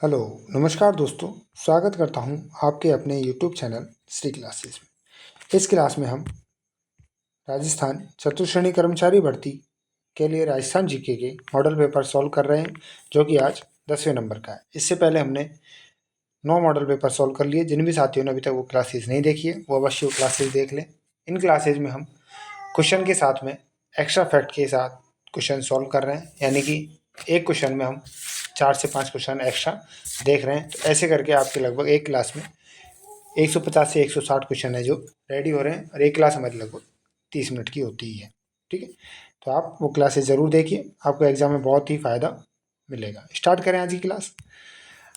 Hello, नमस्कार दोस्तों। स्वागत करता हूं आपके अपने यूट्यूब चैनल श्री क्लासेस में। इस क्लास में हम राजस्थान चतुर्श्रेणी कर्मचारी भर्ती के लिए राजस्थान जीके के मॉडल पेपर सॉल्व कर रहे हैं, जो कि आज 10वें नंबर का है। इससे पहले हमने 9 मॉडल पेपर सॉल्व कर लिए। जिन भी साथियों ने अभी तक वो क्लासेस नहीं देखी है, वो अवश्य वो क्लासेस देख लें। इन क्लासेज में हम क्वेश्चन के साथ में एक्स्ट्रा फैक्ट के साथ क्वेश्चन सॉल्व कर रहे हैं, यानी कि एक क्वेश्चन में हम 4 से 5 क्वेश्चन एक्स्ट्रा देख रहे हैं। तो ऐसे करके आपके लगभग एक क्लास में 150 से 160 क्वेश्चन है जो रेडी हो रहे हैं, और एक क्लास हमारी लगभग 30 मिनट की होती ही है। ठीक है, तो आप वो क्लासेस ज़रूर देखिए, आपको एग्जाम में बहुत ही फ़ायदा मिलेगा। स्टार्ट करें आज की क्लास।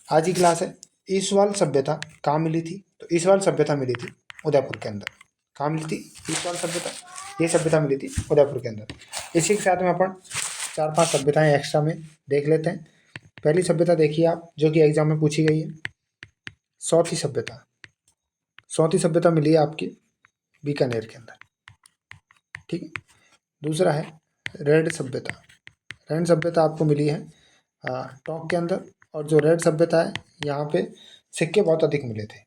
आज की क्लास है ईसवाल सभ्यता कहाँ मिली थी। तो ईसवाल सभ्यता मिली थी उदयपुर के अंदर। कहाँ मिली थी ईसवाल सभ्यता? ये सभ्यता मिली थी उदयपुर के अंदर। इसी के साथ में अपन 4-5 सभ्यताएं एक्स्ट्रा में देख लेते हैं। पहली सभ्यता देखिए आप, जो कि एग्जाम में पूछी गई है, सौथी सभ्यता। सौथी सभ्यता मिली है आपकी बीकानेर के अंदर। ठीक है, दूसरा है रेड सभ्यता। रेड सभ्यता आपको मिली है टोंक के अंदर। और जो रेड सभ्यता है, यहाँ पे सिक्के बहुत अधिक मिले थे।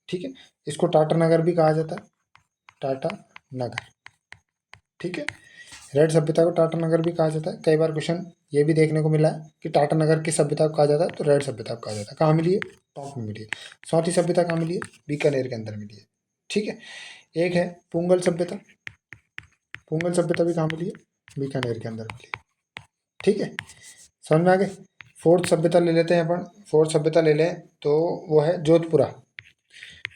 ठीक है, इसको टाटा नगर भी कहा जाता है, टाटा नगर। ठीक है, रेड सभ्यता को टाटा नगर भी कहा जाता है। कई बार क्वेश्चन ये भी देखने को मिला है कि टाटा नगर किस सभ्यता को कहा जाता है, तो रेड सभ्यता को कहा जाता है। कहाँ मिली है? टोंक में मिली है। चौथी सभ्यता कहाँ मिली है? बीकानेर के अंदर मिली है। ठीक है, एक है पुंगल सभ्यता। पुंगल सभ्यता भी कहाँ मिली है? बीकानेर के अंदर मिली है। ठीक है, समझ में आ गए। फोर्थ सभ्यता ले लेते हैं अपन। फोर्थ सभ्यता ले लें तो वो है जोधपुरा,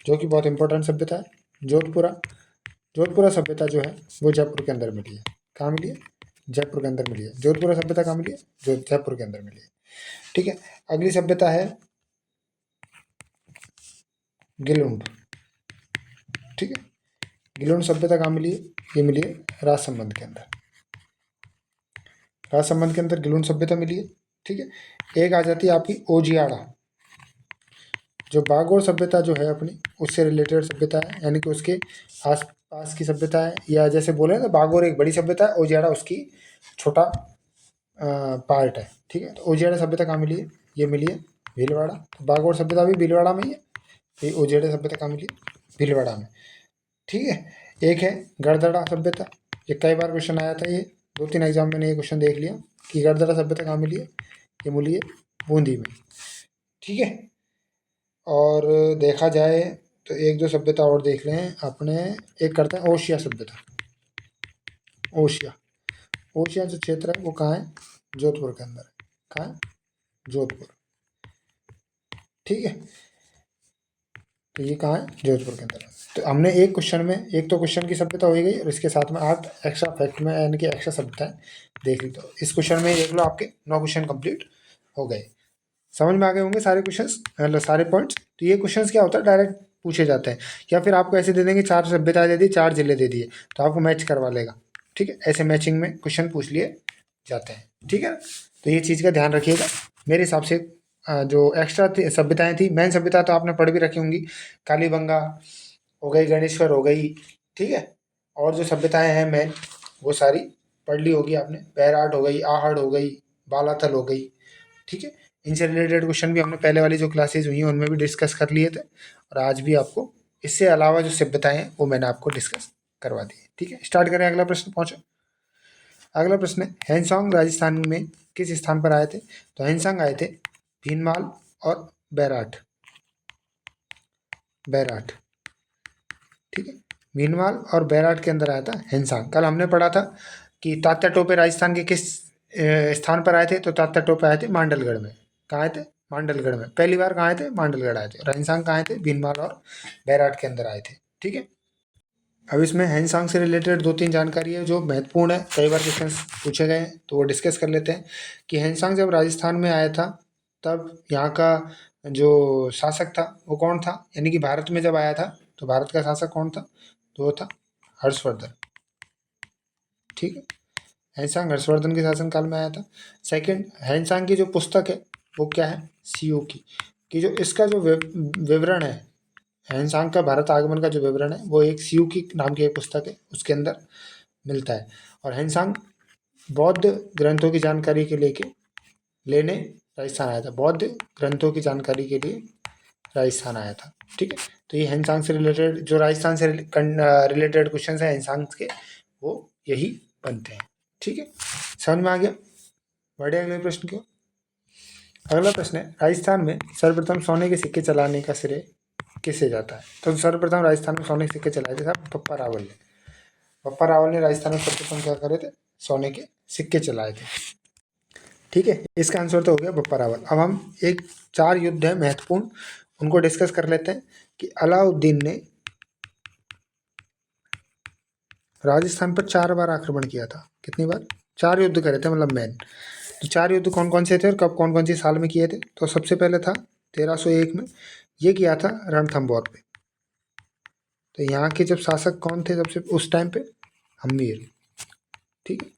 जो कि बहुत इंपॉर्टेंट सभ्यता है। जोधपुरा जोधपुरा सभ्यता जो है वो जयपुर के अंदर मिली है। कहाँ मिली है? जयपुर के अंदर मिली है। जोधपुरा सभ्यता कहाँ मिली है? जो जयपुर के अंदर मिली है। ठीक है, अगली सभ्यता है गिलुंड। ठीक है, गिलुंड सभ्यता कहाँ मिली है? ये मिली है राजसमंद के अंदर। राजसमंद के अंदर गिलुंड सभ्यता मिली है। ठीक है, एक आ जाती है आपकी ओजियाड़ा, जो बागोर सभ्यता जो है अपनी, उससे रिलेटेड सभ्यता है, यानी कि उसके आस पास की सभ्यता है। या जैसे बोले ना, बागोर एक बड़ी सभ्यता है, ओजियाड़ा उसकी छोटा पार्ट है। ठीक है, तो ओजियाड़ा सभ्यता कहाँ मिली है? ये मिली है भीलवाड़ा। तो बागोर सभ्यता भी भीलवाड़ा में ही है। तो ये ओजियाड़ा सभ्यता कहाँ मिली है? भीलवाड़ा में। ठीक है, एक है गड़दड़ा सभ्यता। ये कई बार क्वेश्चन आया था, ये 2-3 एग्जाम में ये क्वेश्चन देख लिया कि गड़दड़ा सभ्यता कहाँ मिली है। ये मिली है बूंदी में। ठीक है, और देखा जाए तो 1-2 सभ्यता और देख लें अपने। एक करते हैं ओशिया सभ्यता। ओशिया ओशिया जो क्षेत्र है वो कहाँ है? जोधपुर के अंदर है। कहाँ है? जोधपुर। ठीक है, तो ये कहाँ है? जोधपुर के अंदर है। तो हमने एक क्वेश्चन में, एक तो क्वेश्चन की सभ्यता हो गई, और इसके साथ में 8 एक्स्ट्रा फैक्ट में, यानी कि एक्स्ट्रा सभ्यताएं देख ली। तो इस क्वेश्चन में देख लो आपके 9 क्वेश्चन कंप्लीट हो गए। समझ में आ गए होंगे सारे क्वेश्चंस, मतलब सारे पॉइंट्स। तो ये क्वेश्चंस क्या होता है, डायरेक्ट पूछे जाते हैं, या फिर आपको ऐसे दे देंगे 4 सभ्यता दे दी, 4 जिले दे दिए, तो आपको मैच करवा लेगा। ठीक है, ऐसे मैचिंग में क्वेश्चन पूछ लिए जाते हैं। ठीक है, तो ये चीज़ का ध्यान रखिएगा। मेरे हिसाब से जो एक्स्ट्रा सभ्यताएं थी, मेन सभ्यता तो आपने पढ़ भी रखी होंगी। कालीबंगा हो गई, गणेश्वर हो गई। ठीक है, और जो सभ्यताएं हैं मेन, वो सारी पढ़ ली होगी आपने। बैराट हो गई, आहड़ हो गई, बालाथल हो गई। ठीक है, इनसे रिलेटेड क्वेश्चन भी हमने पहले वाली जो क्लासेज हुई हैं उनमें भी डिस्कस कर लिए थे, और आज भी आपको इससे अलावा जो सभ्यताएं हैं वो मैंने आपको डिस्कस करवा दी है। ठीक है, स्टार्ट करें। अगला प्रश्न पहुंचो। अगला प्रश्न है, हैंसोंग राजस्थान में किस स्थान पर आए थे? तो हैंसोंग आए थे भीनमाल और बैराट। बैराट। ठीक है, भीनमाल और बैराट के अंदर आया था हैंसोंग। कल हमने पढ़ा था कि तात्या टोपे राजस्थान के किस स्थान पर आए थे? तो तात्या टोपे आए थे मांडलगढ़ में। कहाँ आए थे? मांडलगढ़ में। पहली बार कहाँ आए थे? मांडलगढ़ आए थे। और हैंसोंग कहाँ आए थे? भीनमाल और बैराट के अंदर आए थे। ठीक है, अब इसमें हैंसोंग से रिलेटेड 2-3 जानकारी है जो महत्वपूर्ण है, कई बार क्वेश्चन पूछे गए हैं, तो वो डिस्कस कर लेते हैं। कि हैंसोंग जब राजस्थान में आया था, तब यहाँ का जो शासक था वो कौन था? यानी कि भारत में जब आया था तो भारत का शासक कौन था? तो वो था हर्षवर्धन। ठीक है, हैंसोंग हर्षवर्धन के शासनकाल में आया था। सेकंड, हैंसोंग की जो पुस्तक है वो क्या है? सीयू की। कि जो इसका जो विवरण है, हैंसोंग का भारत आगमन का जो विवरण है, वो एक सीयू की नाम की एक पुस्तक है, उसके अंदर मिलता है। और हैंसोंग बौद्ध ग्रंथों की जानकारी के लेने राजस्थान आया था, बौद्ध ग्रंथों की जानकारी के लिए राजस्थान आया था। ठीक है, तो ये हिंसांग से रिलेटेड, जो राजस्थान से रिलेटेड क्वेश्चन है हिंसांग के, वो यही बनते हैं। ठीक है, समझ में आ गया। बढ़े अगले प्रश्न की ओर। अगला प्रश्न है, राजस्थान में सर्वप्रथम सोने के सिक्के चलाने का श्रेय किसे जाता है? तो सर्वप्रथम राजस्थान में सोने के सिक्के चलाए थे साहब पप्पा रावल ने। पप्पा रावल ने राजस्थान में सर्वप्रथम क्या करे थे? सोने के सिक्के चलाए थे। ठीक है, इसका आंसर तो हो गया पप्पा रावल। अब हम एक 4 युद्ध है महत्वपूर्ण, उनको डिस्कस कर लेते हैं कि अलाउद्दीन ने राजस्थान पर 4 बार आक्रमण किया था। कितनी बार? 4 युद्ध करे थे, मतलब मैन। तो 4 युद्ध कौन कौन से थे और कब कौन कौन सी साल में किए थे? तो सबसे पहले था 1301 में, ये किया था रणथंभौर पे। तो यहाँ के जब शासक कौन थे सबसे उस टाइम पे? हम्मीर। ठीक है,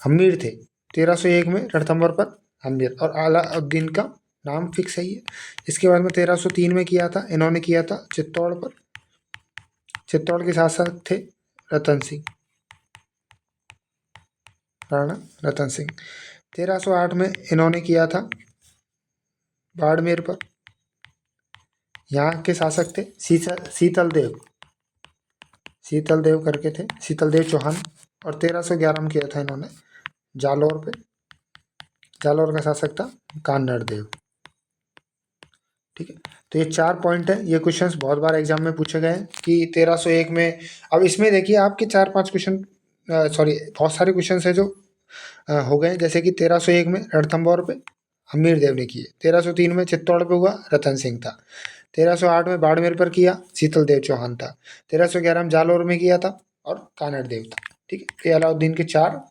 हम्मीर थे 1301 में रणथंभौर पर, हम्मीर। और अलाउद्दीन का नाम फिक्स है ये। इसके बाद में 1303 में किया था, इन्होंने किया था चित्तौड़ पर। चित्तौड़ के शासक थे रतन सिंह, राणा रतन सिंह। 1308 में इन्होंने किया था बाड़मेर पर। यहाँ के शासक थे शीतल देव, शीतल देव करके थे, शीतल देव चौहान। और 1311 में किया था इन्होंने जालौर पे। जालौर का शासक था कान्हड़ देव। ठीक है, तो ये 4 पॉइंट है। ये क्वेश्चंस बहुत बार एग्जाम में पूछे गए हैं कि 1301 में। अब इसमें देखिए आपके 4-5 क्वेश्चन, सॉरी बहुत सारे क्वेश्चन है जो हो गए, जैसे कि 1301 में रणथंभौर पे हमीर देव ने किए, 1303 में चित्तौड़ पे हुआ रतन सिंह था, 1308 में बाड़मेर पर किया शीतल देव चौहान था, 1311 में जालौर में किया था और कानड़ देव था। ठीक है, ये अलाउद्दीन के 4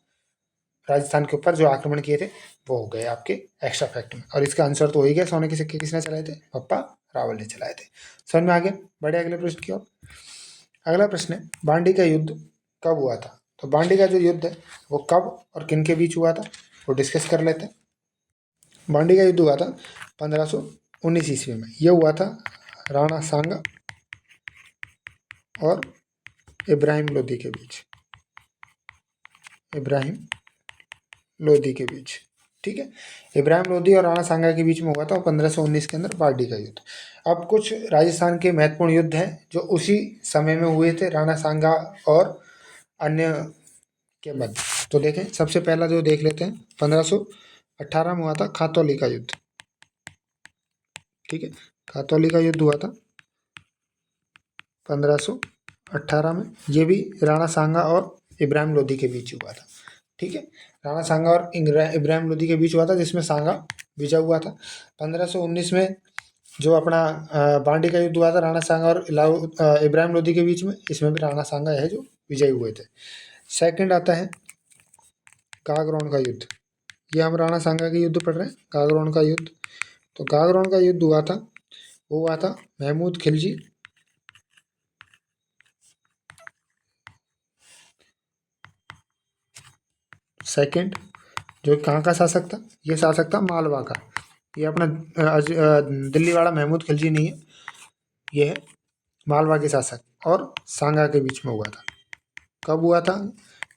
राजस्थान के ऊपर जो आक्रमण किए थे वो हो गए आपके एक्स्ट्रा फैक्ट में। और इसका आंसर तो हो ही गया, सोने के सिक्के किसने चलाए थे? पप्पा रावल ने चलाए थे। समझ में आ गया। बड़े अगले प्रश्न की ओर। अगला प्रश्न है, बांडी का युद्ध कब हुआ था? तो बांडी का जो युद्ध है वो कब और किन के बीच हुआ था, वो डिस्कस कर लेते हैं। बांडी का युद्ध हुआ था 1519 ईस्वी में। यह हुआ था राणा सांगा और इब्राहिम लोदी के बीच, इब्राहिम लोदी के बीच। ठीक है, इब्राहिम लोदी और राणा सांगा के बीच में हुआ था 1519 के अंदर बांडी का युद्ध। अब कुछ राजस्थान के महत्वपूर्ण युद्ध हैं जो उसी समय में हुए थे राणा सांगा और अन्य के मध्य। तो देखें, सबसे पहला जो देख लेते हैं, 1518 में हुआ था खातौली का युद्ध। ठीक है, खातौली का युद्ध हुआ था 1518 में। ये भी राणा सांगा और इब्राहिम लोदी के बीच हुआ था। ठीक है, राणा सांगा और इब्राहिम लोदी के बीच हुआ था, जिसमें सांगा विजय हुआ था। 1519 में जो अपना बांडी का युद्ध हुआ था राणा सांगा और इब्राहिम लोदी के बीच में, इसमें भी राणा सांगा है जो विजयी हुए थे। सेकंड आता है गागरोन का युद्ध। ये हम राणा सांगा के युद्ध पढ़ रहे हैं, गागरोन का युद्ध। तो गागरोन का युद्ध हुआ था, वो हुआ था महमूद खिलजी सेकंड, जो कहाँ का शासक था? ये शासक था मालवा का। ये अपना दिल्ली वाला महमूद खिलजी नहीं है, ये है मालवा के शासक। और सांगा के बीच में हुआ था। कब हुआ था?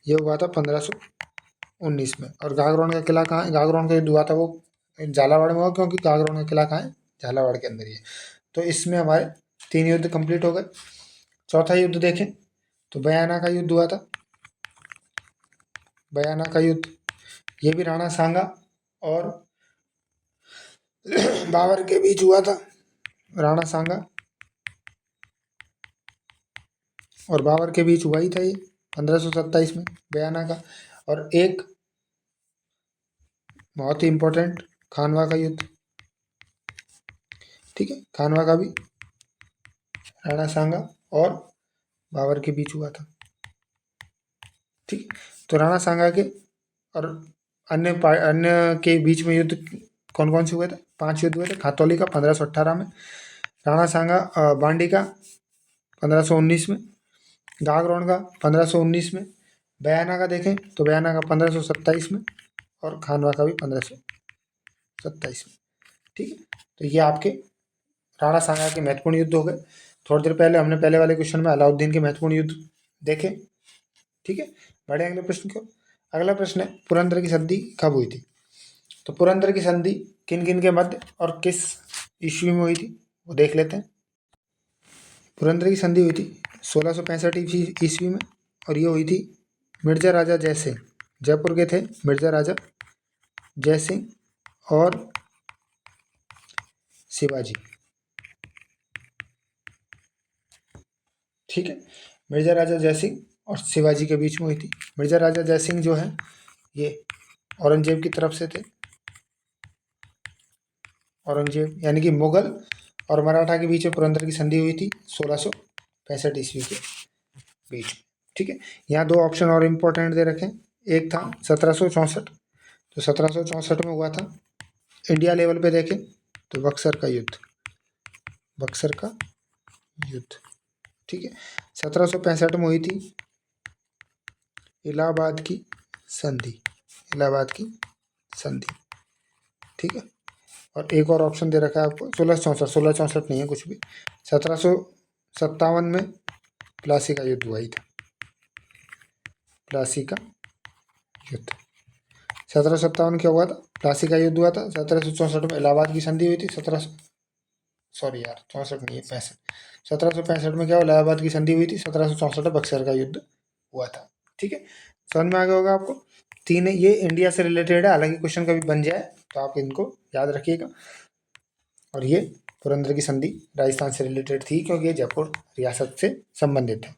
ये हुआ था 1519 में। और गागरोन का किला कहाँ है? गागरोन का युद्ध हुआ था वो झालावाड़ में हुआ, क्योंकि गागरोन का किला कहाँ है? झालावाड़ के अंदर ही है। तो इसमें हमारे 3 युद्ध कंप्लीट हो गए। चौथा युद्ध देखें तो बयाना का युद्ध हुआ था। बयाना का युद्ध, ये भी राणा सांगा और बाबर के बीच हुआ था। राणा सांगा और बाबर के बीच हुआ ही था ये 1527 में, बयाना का। और एक बहुत ही इंपॉर्टेंट, खानवा का युद्ध। ठीक है, खानवा का भी राणा सांगा और बाबर के बीच हुआ था। ठीक, तो राणा सांगा के और अन्य के बीच में युद्ध कौन कौन से हुए थे? 5 युद्ध हुए थे। खातौली का 1518 में, राणा सांगा बांडी का 1519 में, गागरोन का 1519 में, बयाना का देखें तो बयाना का 1527 में, और खानवा का भी 1527 में। ठीक है, तो ये आपके राणा सांगा के महत्वपूर्ण युद्ध हो गए। थोड़ी देर पहले हमने पहले वाले क्वेश्चन में अलाउद्दीन के महत्वपूर्ण युद्ध देखे। ठीक है, बढ़े अगले प्रश्न को। अगला प्रश्न है, पुरंदर की संधि कब हुई थी? तो पुरंदर की संधि किन किन के मध्य और किस ईस्वी में हुई थी वो देख लेते हैं। पुरंदर की संधि हुई थी 1665 ईस्वी में, और ये हुई थी मिर्जा राजा जयसिंह, जयपुर के थे मिर्जा राजा जयसिंह और शिवाजी। ठीक है, मिर्जा राजा जयसिंह और शिवाजी के बीच में हुई थी। मिर्जा राजा जयसिंह जो है ये औरंगजेब की तरफ से थे। औरंगजेब यानी कि मुगल और मराठा के बीच में पुरंदर की संधि हुई थी 1665 ईस्वी के बीच में। ठीक है, यहाँ दो ऑप्शन और इम्पोर्टेंट दे रखे हैं। एक था 1764, तो 1764 में हुआ था। इंडिया लेवल पे देखें तो बक्सर का युद्ध, बक्सर का युद्ध। ठीक है, 1765 में हुई थी इलाहाबाद की संधि, इलाहाबाद की संधि। ठीक है, और एक और ऑप्शन दे रखा है आपको 1664 नहीं है कुछ भी, 1757 में प्लासी का युद्ध हुआ ही था, प्लासी का युद्ध। 1757 क्या हुआ था? प्लासी का युद्ध हुआ था। 1764 में इलाहाबाद की संधि हुई थी। 64 नहीं है 65। 1765 में क्या हुआ? इलाहाबाद की संधि हुई थी। 1764 में बक्सर का युद्ध हुआ था। ठीक है, समझ में आ गया होगा आपको। तीन ये इंडिया से रिलेटेड है, हालांकि क्वेश्चन कभी बन जाए तो आप इनको याद रखिएगा। और ये पुरंदर की संधि राजस्थान से रिलेटेड थी क्योंकि ये जयपुर रियासत से संबंधित है।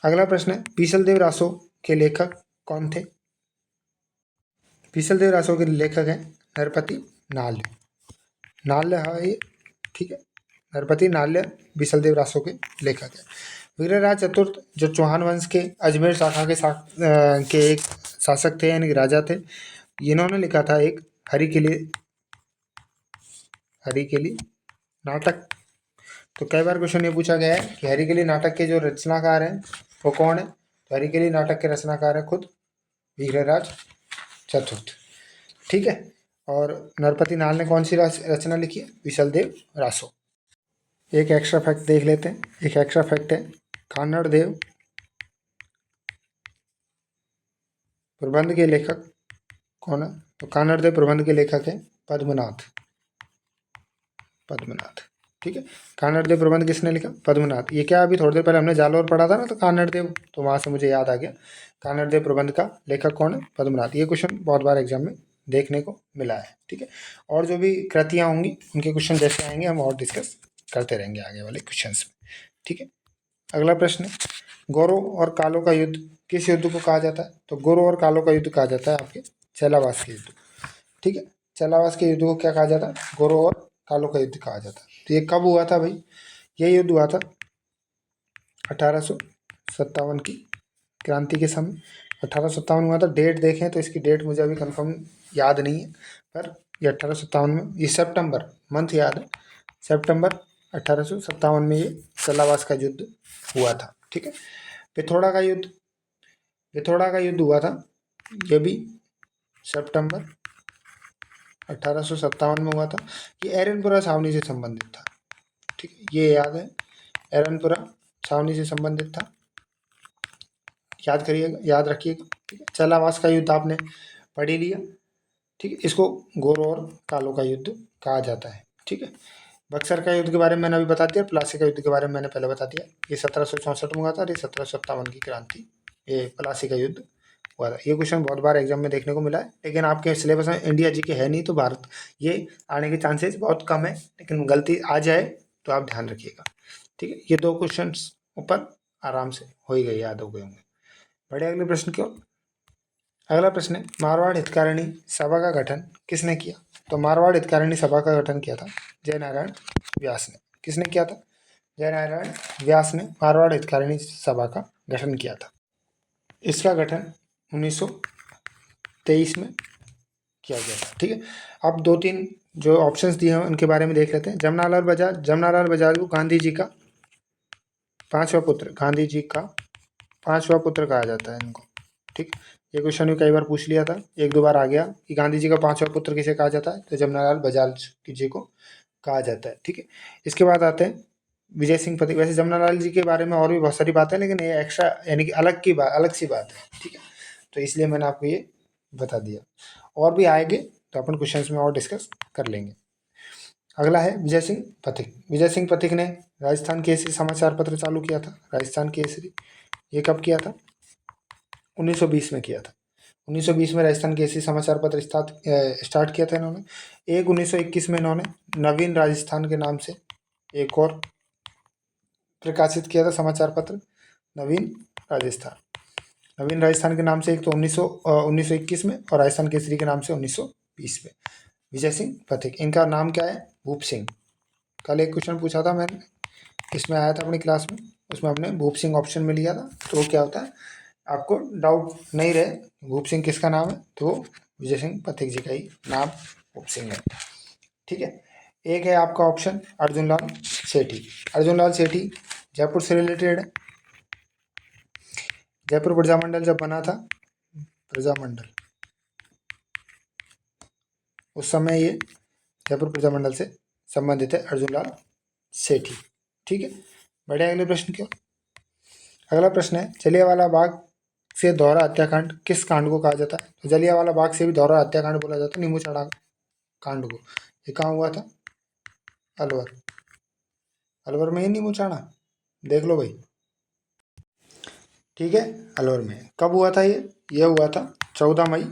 अगला प्रश्न है, पीसल देव रासो के लेखक कौन थे? पीसल देव रासो के लेखक हैं नरपति नाल्य, नाल्य है ये। ठीक है, नरपति नाल्य बीसल देव रासो के लेखक है। वीरराज चतुर्थ जो चौहान वंश के अजमेर शाखा के एक शासक थे यानी कि राजा थे, इन्होंने लिखा था एक हरि के लिए नाटक। तो कई बार क्वेश्चन ये पूछा गया है कि हरि के लिए नाटक के जो रचनाकार हैं वो कौन है? तो हरि के लिए नाटक के रचनाकार है खुद वीरराज चतुर्थ। ठीक है, और नरपति नाल ने कौन सी रचना लिखी है? बीसल देव रासो। एक एक्स्ट्रा फैक्ट देख लेते हैं। एक एक्स्ट्रा फैक्ट है, कान्नड़ देव प्रबंध के लेखक कौन है? तो कान्नड़ देव प्रबंध के लेखक है पद्मनाथ, पद्मनाथ। ठीक है, कान्नड़ देव प्रबंध किसने लिखा? पद्मनाथ। ये क्या अभी थोड़ी देर पहले हमने जालोर पढ़ा था ना, तो कान्नड़ देव, तो वहाँ से मुझे याद आ गया। कान्नड़ देव प्रबंध का लेखक कौन है? पद्मनाथ। ये क्वेश्चन बहुत बार एग्जाम में देखने को मिला है। ठीक है, और जो भी कृतियाँ होंगी उनके क्वेश्चन जैसे आएंगे हम और डिस्कस करते रहेंगे आगे वाले क्वेश्चन में। ठीक है, अगला प्रश्न है, गौरव और कालो का युद्ध किस युद्ध को कहा जाता है? तो गौरव और कालो का युद्ध कहा जाता है आपके चेलावास के युद्ध। ठीक है, चेलावास के युद्ध को क्या कहा जाता है? गौरव और कालो का युद्ध कहा जाता है। तो ये कब हुआ था भाई? ये युद्ध हुआ था 1857 की क्रांति के समय। 1857 हुआ था। डेट देखें तो इसकी डेट मुझे अभी कंफर्म याद नहीं है, पर ये 1857 में, ये सितंबर मंथ याद है, सितंबर 1857 में ये चेलावास का युद्ध हुआ था। ठीक है, पिथौरा का युद्ध, पिथौरा का युद्ध हुआ था, ये भी सितंबर 1857 में हुआ था। ये एरनपुरा छावनी से संबंधित था। ठीक है, ये याद है, एरनपुरा छावनी से संबंधित था, याद करिएगा, याद रखिएगा। ठीक है, चेलावास का युद्ध आपने पढ़ ही लिया। ठीक है, इसको गौरव और कालो का युद्ध कहा जाता है। ठीक है, बक्सर का युद्ध के बारे में मैंने अभी बता दिया, प्लासी का युद्ध के बारे में मैंने पहले बता दिया। ये 1764 में हुआ था और ये 1757 की क्रांति, ये प्लासी का युद्ध हुआ था। ये क्वेश्चन बहुत बार एग्जाम में देखने को मिला है, लेकिन आपके सिलेबस में इंडिया जी के है नहीं, तो भारत ये आने के चांसेस बहुत कम है, लेकिन गलती आ जाए तो आप ध्यान रखिएगा। ठीक है, ये दो क्वेश्चन ऊपर आराम से हो ही गए, याद हो गए होंगे। बढ़े अगले प्रश्न की ओर। अगला प्रश्न है, मारवाड़ हितकारिणी सभा का गठन किसने किया? तो मारवाड़ हितकारिणी सभा का गठन किया था जयनारायण व्यास ने। किसने किया था? जयनारायण व्यास ने मारवाड़ हितकारिणी सभा का गठन किया था। इसका गठन 1923 में किया गया था। ठीक है, अब दो तीन जो ऑप्शंस दिए हैं उनके बारे में देख लेते हैं। जमनालाल बजाज, जमनालाल बजाज को गांधी जी का पांचवा पुत्र, गांधी जी का पांचवा पुत्र कहा जाता है इनको। ठीक, ये क्वेश्चन भी कई बार पूछ लिया था, एक दो बार आ गया कि गांधी जी का पांचवा पुत्र किसे कहा जाता है? तो जमनालाल बजाज जी को कहा जाता है। ठीक है, इसके बाद आते हैं विजय सिंह पथिक। वैसे जमनालाल जी के बारे में और भी बहुत सारी बातें हैं, लेकिन ये एक्स्ट्रा यानी कि अलग की बात, अलग सी बात है। ठीक है, तो इसलिए मैंने आपको ये बता दिया। और भी आएंगे तो अपन क्वेश्चंस में और डिस्कस कर लेंगे। अगला है विजय सिंह पथिक। विजय सिंह पथिक ने राजस्थान केसरी समाचार पत्र चालू किया था। राजस्थान केसरी ये कब किया था? 1920 में किया था। 1920 में राजस्थान केसरी समाचार पत्र स्टार्ट किया था इन्होंने। एक 1921 में इन्होंने नवीन राजस्थान के नाम से एक और प्रकाशित किया था समाचार पत्र, नवीन राजस्थान। नवीन राजस्थान के नाम से एक तो 1921 में, और राजस्थान केसरी के नाम से 1920 में। विजय सिंह पथिक, इनका नाम क्या है? भूप सिंह। कल एक क्वेश्चन पूछा था मैंने, इसमें आया था अपनी क्लास में, उसमें हमने भूप सिंह ऑप्शन में लिया था। तो क्या होता है, आपको डाउट नहीं रहे भूप सिंह किसका नाम है, तो विजय सिंह पथिक जी का ही नाम भूप सिंह है। ठीक है। एक है आपका ऑप्शन अर्जुन लाल सेठी। अर्जुन लाल सेठी जयपुर से रिलेटेड है। जयपुर प्रजामंडल जब बना था, प्रजामंडल, उस समय ये जयपुर प्रजामंडल से संबंधित है अर्जुन लाल सेठी। ठीक है, बढ़िया। अगले प्रश्न की ओर। अगला प्रश्न है जलियांवाला बाग से दोहरा हत्याकांड किस कांड को कहा जाता है? तो जलियांवाला बाग से भी दोहरा हत्याकांड बोला जाता है नीमूचाड़ा कांड को। ये कहाँ हुआ था? अलवर। अलवर में ही नीमूचाड़ा, देख लो भाई। ठीक है, अलवर में। कब हुआ था ये हुआ था 14 मई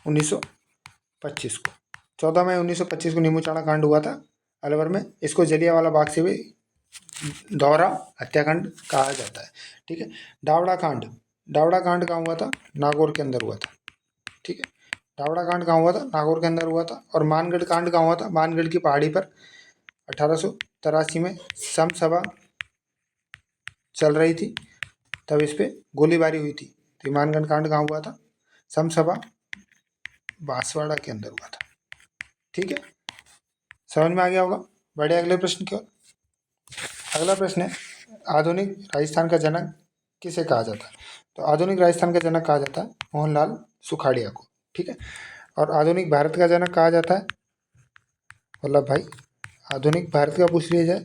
1925 को। 14 मई 1925 को नीमूचाड़ा कांड हुआ था अलवर में। इसको जलियांवाला बाग से भी दोहरा हत्याकांड कहा जाता है। ठीक है। डावड़ा कांड, डावड़ा कांड कहाँ हुआ था? नागौर के अंदर हुआ था। ठीक है, डावड़ा कांड कहाँ हुआ था? नागौर के अंदर हुआ था। और मानगढ़ कांड कहाँ हुआ था? मानगढ़ की पहाड़ी पर 1883 में सम सभा चल रही थी, तब इस पे गोलीबारी हुई थी। तो मानगढ़ कांड कहाँ हुआ था? सम सभा बांसवाड़ा के अंदर हुआ था। ठीक है, समझ में आ गया होगा। बढ़िया, अगले प्रश्न की ओर। अगला प्रश्न है आधुनिक राजस्थान का जनक किसे कहा जाता है? तो आधुनिक राजस्थान का जनक कहा जाता है मोहनलाल सुखाड़िया को। ठीक है, और आधुनिक भारत का जनक कहा जाता है वल्लभ भाई। आधुनिक भारत का पूछ लिया जाए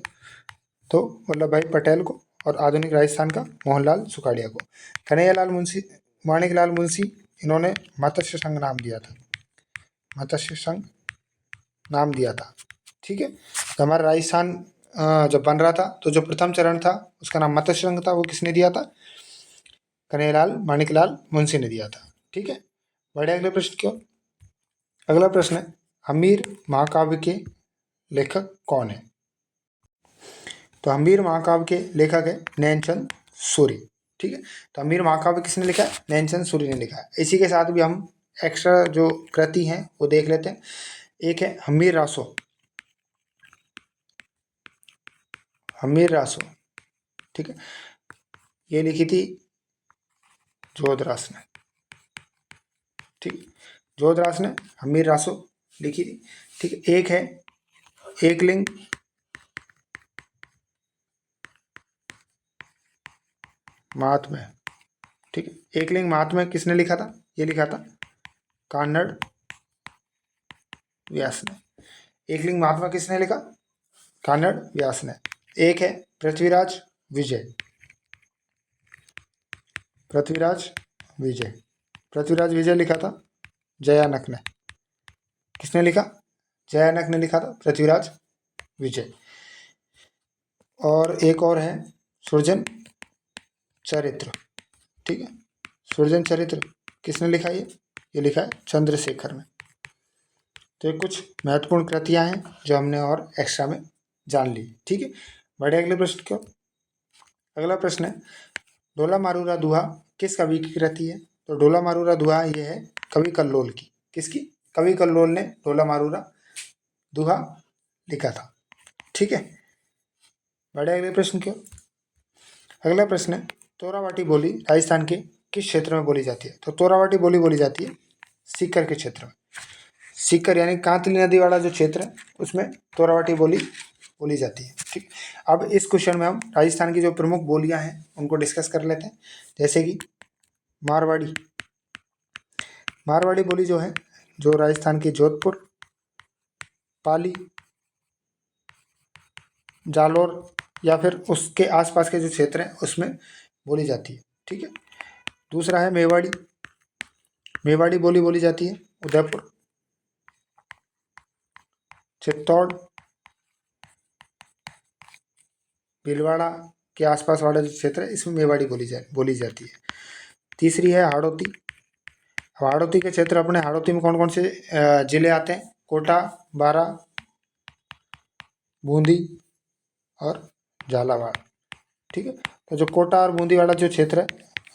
तो वल्लभ भाई पटेल को, और आधुनिक राजस्थान का मोहनलाल सुखाड़िया को। कन्हैयालाल मुंशी, माणिकलाल मुंशी, इन्होंने मत्स्य संघ नाम दिया था, मत्स्य संघ नाम दिया था। ठीक है, तो हमारा राजस्थान जब बन रहा था तो जो प्रथम चरण था उसका नाम मत्स्य संघ था, वो किसने दिया था? कन्हैयालाल माणिकलाल मुंशी ने दिया था। ठीक है, बढ़िया। अगले प्रश्न की ओर। अगला प्रश्न है हम्मीर महाकाव्य के लेखक कौन है? तो हम्मीर महाकाव्य के लेखक है नैनचंद सूरी। ठीक है, तो हम्मीर महाकाव्य किसने लिखा है? नैनचंद सूरी ने लिखा है। इसी के साथ भी हम एक्स्ट्रा जो कृति हैं वो देख लेते हैं। एक है हम्मीर रासो, हम्मीर रासो। ठीक है, ये लिखी थी जोधरास ने। ठीक, जोधरास ने हम्मीर रासो लिखी थी। ठीक है, एक है एकलिंग महात्म्य। ठीक है, एकलिंग महात्म्य किसने लिखा था? ये लिखा था कान्नड़ व्यास ने। एकलिंग महात्म्य किसने लिखा? कान्नड़ व्यास ने। एक है पृथ्वीराज विजय, पृथ्वीराज विजय, पृथ्वीराज विजय लिखा था जयानक ने। किसने लिखा? जयानक ने लिखा था पृथ्वीराज विजय। और एक और है सुरजन चरित्र। ठीक है, सुरजन चरित्र किसने लिखा? ये लिखा है चंद्रशेखर ने। तो ये कुछ महत्वपूर्ण कृतियां हैं जो हमने और एक्स्ट्रा में जान ली। ठीक है, बढ़िया। अगले प्रश्न क्यों। अगला प्रश्न है डोला मारूरा दुहा किस कवि की कृति है? तो डोला मारूरा दुहा ये है कवि कल्लोल की। किसकी? कवि कल्लोल ने डोला मारूरा दुहा लिखा था। ठीक है, बढ़िया। अगले प्रश्न क्यों। अगला प्रश्न है तोरावाटी बोली राजस्थान के किस क्षेत्र में बोली जाती है? तो तोरावाटी बोली बोली जाती है सीकर के क्षेत्र में। सीकर यानी कांतली नदी वाला जो क्षेत्र है उसमें तोरावाटी बोली बोली जाती है। ठीक, अब इस क्वेश्चन में हम राजस्थान की जो प्रमुख बोलियां हैं उनको डिस्कस कर लेते हैं। जैसे कि मारवाड़ी, मारवाड़ी बोली जो है जो राजस्थान के जोधपुर, पाली, जालोर या फिर उसके आसपास के जो क्षेत्र हैं उसमें बोली जाती है। ठीक है, दूसरा है मेवाड़ी, मेवाड़ी बोली बोली जाती है उदयपुर, चित्तौड़, भीलवाड़ा के आसपास वाला जो क्षेत्र है इसमें मेवाड़ी बोली जाती है। तीसरी है हाड़ौती। हाड़ौती के क्षेत्र अपने हाड़ौती में कौन कौन से जिले आते हैं? कोटा, बारा, बूंदी और झालावाड़। ठीक है, तो जो कोटा और बूंदी वाला जो क्षेत्र है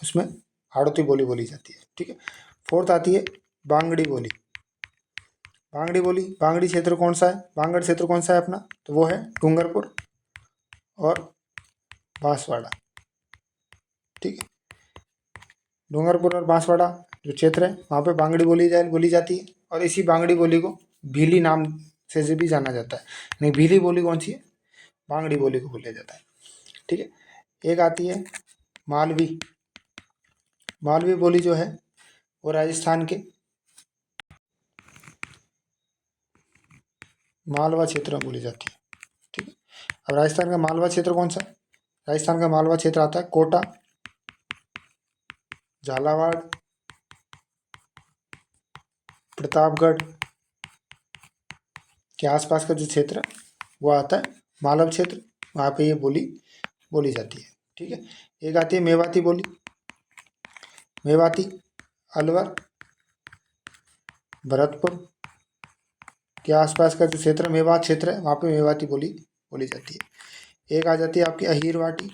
उसमें हाड़ौती बोली जाती है। ठीक है, फोर्थ आती है बांगड़ी बोली। बांगड़ी क्षेत्र कौन सा है? बांगड़ क्षेत्र कौन सा है अपना? तो वो है डूंगरपुर और बांसवाड़ा। ठीक है, डूंगरपुर और बांसवाड़ा जो क्षेत्र है वहाँ पे बांगड़ी बोली जाती है। और इसी बांगड़ी बोली को भीली नाम से भी जाना जाता है। नहीं, भीली बोली कौन सी है? बांगड़ी बोली को बोला जाता है। ठीक है, एक आती है मालवी। मालवी बोली जो है वो राजस्थान के मालवा क्षेत्र में बोली जाती है। ठीक है, अब राजस्थान का मालवा क्षेत्र कौन सा है? राजस्थान का मालवा क्षेत्र आता है कोटा, झालावाड़, प्रतापगढ़ के आसपास का जो क्षेत्र है वो आता है मालवा क्षेत्र। वहाँ पे ये बोली जाती है। ठीक है, एक आती है मेवाती बोली। मेवाती अलवर, भरतपुर के आसपास का जो क्षेत्र मेवात क्षेत्र है वहाँ पे मेवाती बोली जाती है। एक आ जाती है आपकी अहीरवाटी।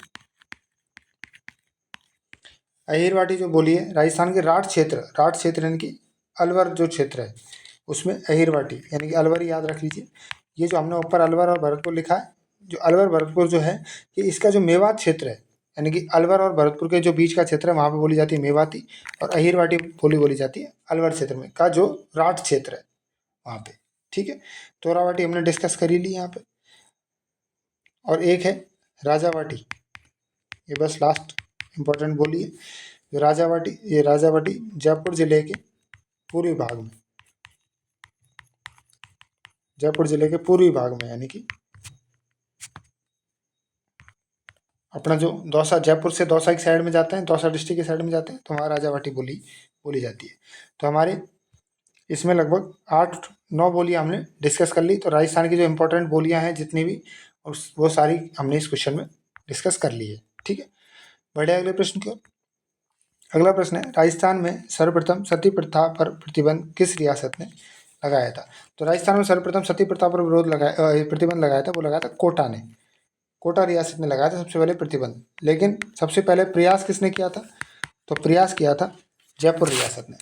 अहीरवाटी जो बोली है राजस्थान के राठ क्षेत्र यानी कि अलवर जो क्षेत्र है उसमें अहीरवाटी यानी कि अलवर याद रख लीजिए। ये जो हमने ऊपर अलवर और भरतपुर लिखा है, जो अलवर भरतपुर जो है कि इसका जो मेवात क्षेत्र है यानी कि अलवर और भरतपुर के जो बीच का क्षेत्र है वहाँ पे बोली जाती है मेवाती। और अहीरवाटी बोली जाती है अलवर क्षेत्र में का जो राठ क्षेत्र है वहाँ पे। ठीक है, तोरावाटी हमने डिस्कस कर ही ली यहाँ पे। और एक है राजावाटी, ये बस लास्ट इम्पोर्टेंट बोली है। जो राजावाटी जयपुर जिले के पूर्वी भाग में, यानी कि अपना जो दौसा, जयपुर से दौसा की साइड में जाते हैं, दौसा डिस्ट्रिक्ट की साइड में जाते हैं तो वहाँ राजावाटी बोली जाती है। तो हमारे इसमें लगभग 8-9 बोलियाँ हमने डिस्कस कर ली। तो राजस्थान की जो इम्पोर्टेंट बोलियाँ हैं जितनी भी, वो सारी हमने इस क्वेश्चन में डिस्कस कर ली है। ठीक है, बढ़े अगले प्रश्न की ओर। अगला प्रश्न है राजस्थान में सर्वप्रथम सती प्रथा पर प्रतिबंध किस रियासत ने लगाया था? तो राजस्थान में सर्वप्रथम सती प्रथा पर प्रतिबंध लगाया था, वो लगाया था कोटा ने। कोटा रियासत ने लगाया था सबसे पहले प्रतिबंध। लेकिन सबसे पहले प्रयास किसने किया था? तो प्रयास किया था जयपुर रियासत ने।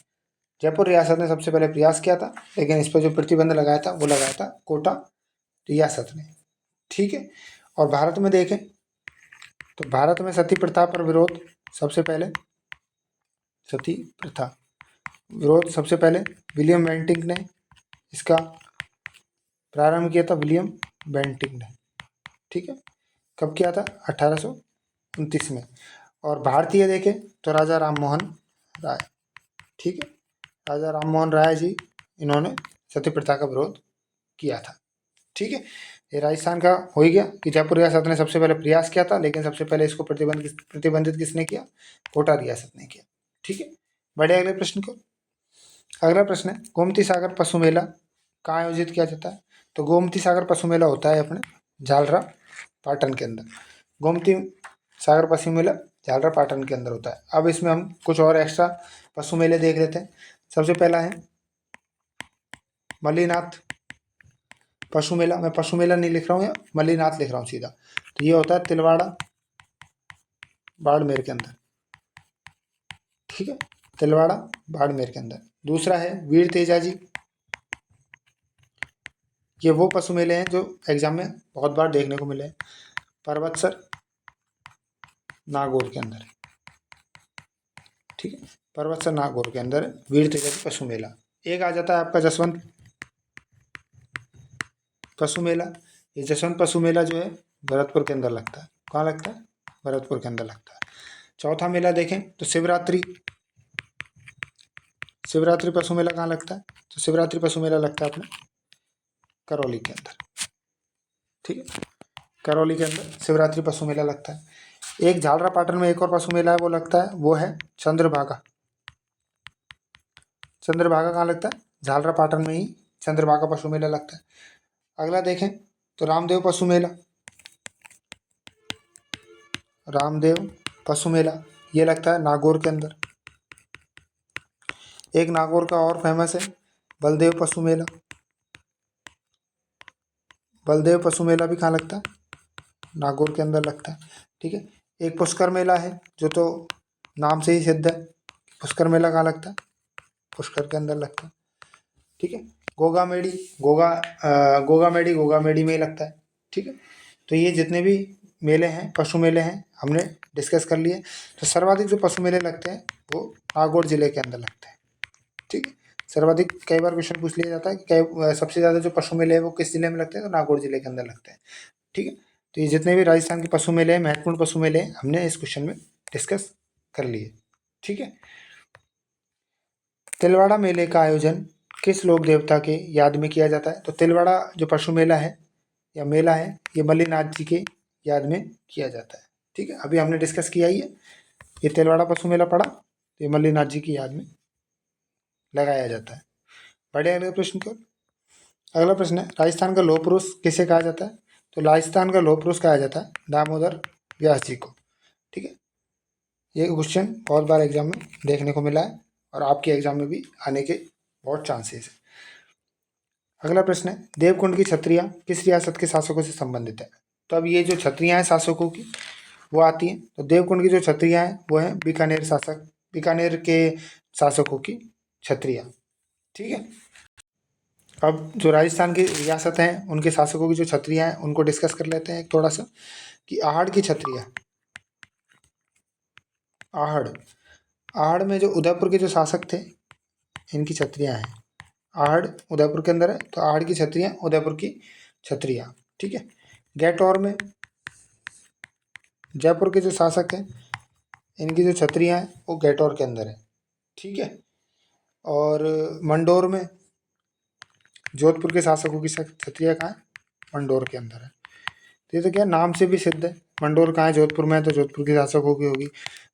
जयपुर रियासत ने सबसे पहले प्रयास किया था, लेकिन इस पर जो प्रतिबंध लगाया था वो लगाया था कोटा रियासत ने। ठीक है, और भारत में देखें तो भारत में सती प्रथा पर विरोध सबसे पहले सबसे पहले विलियम बेंटिक ने इसका प्रारंभ किया था। विलियम बेंटिक ने, ठीक है, कब किया था? 1829 में। और भारतीय देखें तो राजा राममोहन राय। ठीक है, राजा राममोहन राय जी, इन्होंने सती प्रथा का विरोध किया था। ठीक है, ये राजस्थान का हो ही गया कि जयपुर रियासत ने सबसे पहले प्रयास किया था, लेकिन सबसे पहले इसको प्रतिबंधित किसने किया? कोटा रियासत ने किया। ठीक है, बढ़े अगले प्रश्न को। अगला प्रश्न है गोमती सागर पशु मेला कहाँ आयोजित किया जाता है? तो गोमती सागर पशु मेला होता है अपने झालरा पाटन के अंदर। गोमती सागर पशु मेला झालरा पाटन के अंदर होता है। अब इसमें हम कुछ और एक्स्ट्रा पशु मेले देख लेते हैं। सबसे पहला है मल्लीनाथ पशु मेला। मैं पशु मेला नहीं लिख रहा हूँ, या मल्लीनाथ लिख रहा हूँ सीधा। तो ये होता है तिलवाड़ा बाड़मेर के अंदर। ठीक है, तिलवाड़ा बाड़मेर के अंदर। दूसरा है वीर तेजाजी। ये वो पशु मेले हैं जो एग्जाम में बहुत बार देखने को मिले हैं। पर्वतसर नागौर के अंदर। ठीक है, पर्वतसर नागौर के अंदर वीर तेजाजी पशु मेला। एक आ जाता है आपका जसवंत पशु मेला। ये जसवंत पशु मेला जो है भरतपुर के अंदर लगता है। कहाँ लगता है? भरतपुर के अंदर लगता है। चौथा मेला देखें तो शिवरात्रि पशु मेला कहाँ लगता है? तो शिवरात्रि पशु मेला लगता है अपने करौली के अंदर। ठीक है, करौली के अंदर शिवरात्रि पशु मेला लगता है। एक झालरा पाटन में एक और पशु मेला है, वो लगता है, वो है चंद्रभागा। चंद्रभागा कहाँ लगता है? झालरा पाटन में ही चंद्रभागा पशु मेला लगता है। अगला देखें तो रामदेव पशु मेला, रामदेव पशु मेला ये लगता है नागौर के अंदर। एक नागौर का और फेमस है बलदेव पशु मेला, बलदेव पशु मेला भी कहाँ लगता है, नागौर के अंदर लगता है। ठीक है, एक पुष्कर मेला है जो तो नाम से ही सिद्ध है, पुष्कर मेला कहाँ लगता है, पुष्कर के अंदर लगता है। ठीक है, गोगा मेडी, गोगा मेडी में ही लगता है। ठीक है, तो ये जितने भी मेले हैं, पशु मेले हैं, हमने डिस्कस कर लिए। तो सर्वाधिक जो पशु मेले लगते हैं वो नागौर जिले के अंदर लगते हैं। ठीक है, सर्वाधिक कई बार क्वेश्चन पूछ लिया जाता है कि सबसे ज़्यादा जो पशु मेले हैं वो किस जिले में लगते हैं, तो नागौर जिले के अंदर लगते हैं। ठीक है, तो ये जितने भी राजस्थान के पशु मेले हैं, महत्वपूर्ण पशु मेले हैं, हमने इस क्वेश्चन में डिस्कस कर लिए। ठीक है, तिलवाड़ा मेले का आयोजन किस लोक देवता के याद में किया जाता है, तो तिलवाड़ा जो पशु मेला है या मेला है ये मल्लीनाथ जी के याद में किया जाता है। ठीक है, अभी हमने डिस्कस किया ही है, ये तिलवाड़ा पशु मेला पड़ा तो ये मल्लीनाथ जी की याद में लगाया जाता है। बढ़िया, अगले प्रश्न को। अगला प्रश्न है राजस्थान का लौह पुरुष किसे कहा जाता है, तो राजस्थान का लौह पुरुष कहा जाता है दामोदर व्यास जी को। ठीक है, ये क्वेश्चन बहुत बार एग्जाम में देखने को मिला है और आपके एग्जाम में भी आने के बहुत चांसेस है। अगला प्रश्न है देवकुंड की छत्रियाँ किस रियासत के शासकों से संबंधित है, तो अब ये जो छत्रियाँ हैं शासकों की वो आती हैं, तो देवकुंड की जो छत्रियाँ हैं वो हैं बीकानेर शासक, बीकानेर के शासकों की छत्रियाँ। ठीक है, अब जो राजस्थान की रियासत हैं उनके शासकों की जो छत्रियाँ हैं उनको डिस्कस कर लेते हैं थोड़ा सा, कि आहड़ की छत्रियाँ, आहड़, आहड़ में जो उदयपुर के जो शासक थे इनकी छत्रियाँ हैं। आहड़ उदयपुर के अंदर है तो आहड़ की छत्रियाँ उदयपुर की छत्रियाँ। ठीक है, गैटौर में जयपुर के जो शासक हैं इनकी जो छत्रियाँ हैं वो गैटौर के अंदर है। ठीक है, और मंडोर में जोधपुर के शासकों की छत्रियाँ कहाँ है, मंडोर के अंदर है। तो ये तो क्या नाम से भी सिद्ध है, मंडोर कहाँ है, जोधपुर में है तो जोधपुर के शासकों की होगी,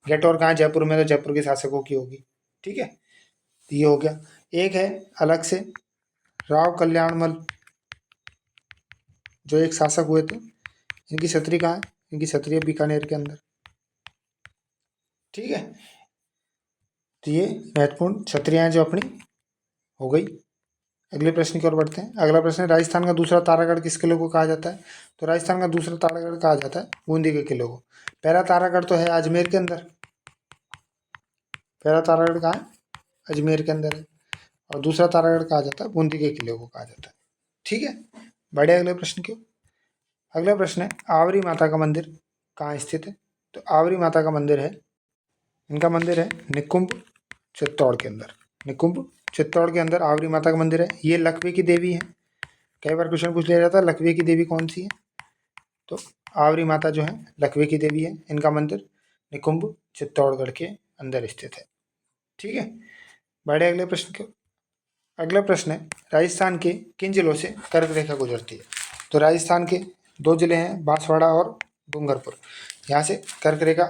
गैटौर कहाँ है, जयपुर में, तो जयपुर के शासकों की होगी। ठीक है, तो ये हो गया। एक है अलग से राव कल्याणमल, जो एक शासक हुए थे, इनकी छतरी कहाँ है, इनकी छतरी है बीकानेर के अंदर। ठीक है, तो ये महत्वपूर्ण छतरियाँ जो अपनी हो गई। अगले प्रश्न की ओर बढ़ते हैं। अगला प्रश्न है राजस्थान का दूसरा तारागढ़ किस किले को कहा जाता है, तो राजस्थान का दूसरा तारागढ़ कहा जाता है बूंदी के किले को। पहला तारागढ़ तो है अजमेर के अंदर, पहला तारागढ़ कहाँ है, अजमेर के अंदर है, और दूसरा तारागढ़ कहा जाता है बूंदी के किले को कहा जाता है। ठीक है, बढ़े अगले प्रश्न की ओर। अगला प्रश्न है आवरी माता का मंदिर कहाँ स्थित है, तो आवरी माता का मंदिर है, इनका मंदिर है निकुंभ चित्तौड़ के अंदर, निकुंभ चित्तौड़ के अंदर आवरी माता का मंदिर है। ये लकवे की देवी है, कई बार क्वेश्चन पूछ लिया जाता है लकवे की देवी कौन सी है, तो आवरी माता जो है लकवे की देवी है, इनका मंदिर निकुंभ चित्तौड़गढ़ के अंदर स्थित है। ठीक है, बढ़े अगले प्रश्न के। अगला प्रश्न है राजस्थान के किन जिलों से कर्क रेखा गुजरती है, तो राजस्थान के दो जिले हैं बांसवाड़ा और डूंगरपुर, यहाँ से कर्क रेखा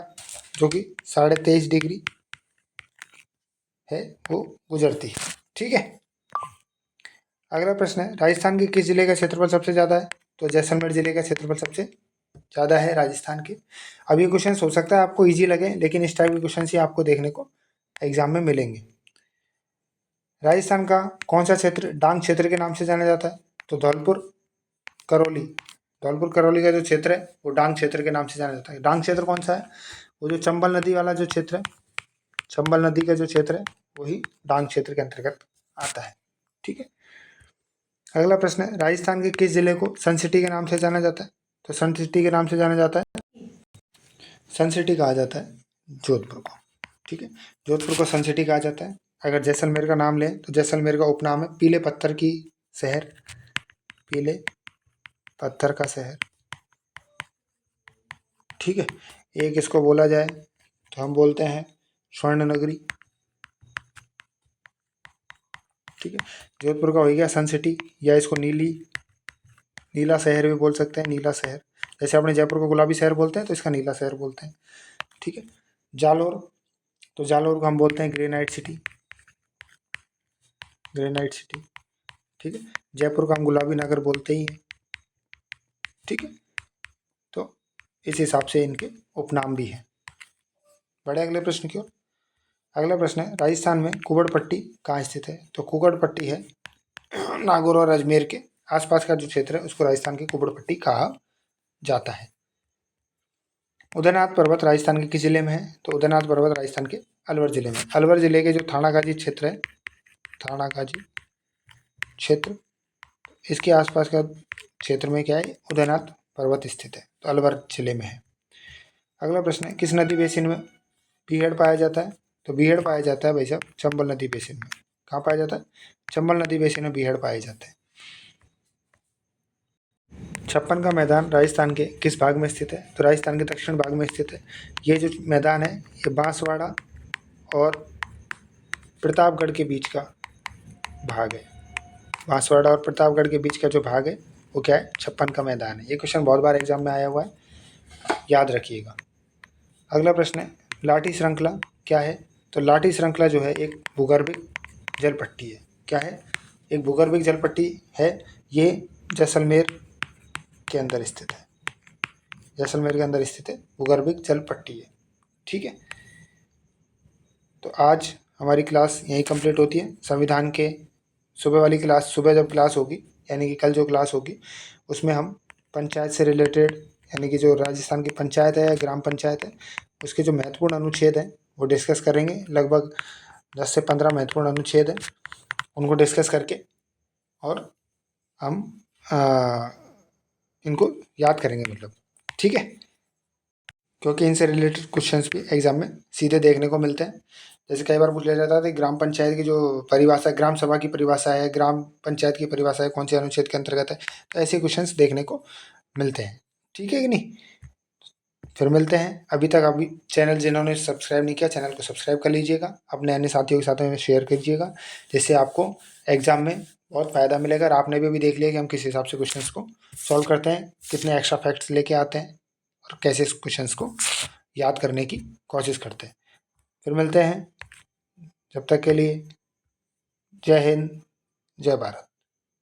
जो कि 23.5 डिग्री है वो गुजरती है। ठीक है, अगला प्रश्न है राजस्थान के किस जिले का क्षेत्रफल सबसे ज़्यादा है, तो जैसलमेर जिले का क्षेत्रफल सबसे ज़्यादा है राजस्थान के। अब ये क्वेश्चन हो सकता है आपको इजी लगे, लेकिन इस टाइप के क्वेश्चन ही आपको देखने को एग्जाम में मिलेंगे। राजस्थान का कौन सा क्षेत्र डांग क्षेत्र के नाम से जाना जाता है, तो धौलपुर करौली, धौलपुर करौली का जो क्षेत्र है वो डांग क्षेत्र के नाम से जाना जाता है। डांग क्षेत्र कौन सा है, वो जो चंबल नदी वाला जो क्षेत्र है, चंबल नदी का जो क्षेत्र है वही डांग क्षेत्र के अंतर्गत आता है। ठीक है, अगला प्रश्न है राजस्थान के किस जिले को सन सिटी के नाम से जाना जाता है, तो सन सिटी के नाम से जाना जाता है, सन सिटी कहा जाता है जोधपुर को। ठीक है, जोधपुर को सन सिटी कहा जाता है। अगर जैसलमेर का नाम लें तो जैसलमेर का उपनाम है पीले पत्थर की शहर, पीले पत्थर का शहर। ठीक है, एक इसको बोला जाए तो हम बोलते हैं स्वर्ण नगरी। ठीक है, जोधपुर का हो गया सन सिटी, या इसको नीला शहर भी बोल सकते हैं, नीला शहर, जैसे अपने जयपुर को गुलाबी शहर बोलते हैं तो इसका नीला शहर बोलते हैं। ठीक है, जालोर, तो जालोर को हम बोलते हैं ग्रेनाइट सिटी, ग्रेनाइट सिटी। ठीक है, जयपुर को हम गुलाबी नगर बोलते ही हैं, ठीक है। तो इस हिसाब से इनके उपनाम भी हैं। बढ़े अगले प्रश्न की ओर। अगला प्रश्न है, राजस्थान में कुगड़-पट्टी कहाँ स्थित है? तो कुगड़-पट्टी है नागौर और अजमेर के आसपास का जो क्षेत्र है उसको राजस्थान की कुगड़-पट्टी कहा जाता है। उदयनाथ पर्वत राजस्थान के किस जिले में है? तो उदयनाथ पर्वत राजस्थान के अलवर जिले में। अलवर जिले के जो थानागाजी क्षेत्र है, थानागाजी क्षेत्र, इसके आसपास का क्षेत्र में क्या है? उदयनाथ पर्वत स्थित है, तो अलवर जिले में है। अगला प्रश्न है, किस नदी बेसिन में बीहड़ पाया जाता है? तो बीहड़ पाया जाता है भाई साहब चंबल नदी बेसिन में। कहाँ पाया जाता है? चंबल नदी बेसिन में बीहड़ पाए जाते हैं। छप्पन का मैदान राजस्थान के किस भाग में स्थित है? तो राजस्थान के दक्षिण भाग में स्थित है। ये जो मैदान है ये बांसवाड़ा और प्रतापगढ़ के बीच का भाग है। बांसवाड़ा और प्रतापगढ़ के बीच का जो भाग है वो क्या है? छप्पन का मैदान है। ये क्वेश्चन बहुत बार एग्जाम में आया हुआ है, याद रखिएगा। अगला प्रश्न है, लाठी श्रृंखला क्या है? तो लाठी श्रृंखला जो है एक भूगर्भिक जल पट्टी है। क्या है? एक भूगर्भिक जल पट्टी है। ये जैसलमेर के अंदर स्थित है। जैसलमेर के अंदर स्थित है, भूगर्भिक जल पट्टी है, ठीक है। तो आज हमारी क्लास यहीं कंप्लीट होती है। संविधान के सुबह वाली क्लास, सुबह जब क्लास होगी यानी कि कल जो क्लास होगी उसमें हम पंचायत से रिलेटेड यानी कि जो राजस्थान की पंचायत है, ग्राम पंचायत है, उसके जो महत्वपूर्ण अनुच्छेद हैं वो डिस्कस करेंगे। लगभग 10 से 15 महत्वपूर्ण अनुच्छेद हैं, उनको डिस्कस करके और हम इनको याद करेंगे, मतलब, ठीक है। क्योंकि इनसे रिलेटेड क्वेश्चंस भी एग्जाम में सीधे देखने को मिलते हैं। जैसे कई बार पूछ लिया जाता है कि ग्राम पंचायत की जो परिभाषा, ग्राम सभा की परिभाषा है, ग्राम पंचायत की परिभाषा है, कौन से अनुच्छेद के अंतर्गत है, तो ऐसे क्वेश्चंस देखने को मिलते हैं, ठीक है कि नहीं। फिर मिलते हैं। अभी तक अभी चैनल जिन्होंने सब्सक्राइब नहीं किया, चैनल को सब्सक्राइब कर लीजिएगा, अपने अन्य साथियों के साथ में शेयर कीजिएगा, जिससे आपको एग्जाम में बहुत फ़ायदा मिलेगा। और आपने भी देख लिया कि हम किस हिसाब से क्वेश्चंस को सॉल्व करते हैं, कितने एक्स्ट्रा फैक्ट्स लेके आते हैं और कैसे इस क्वेश्चंस को याद करने की कोशिश करते हैं। फिर मिलते हैं, जब तक के लिए जय हिंद, जय भारत।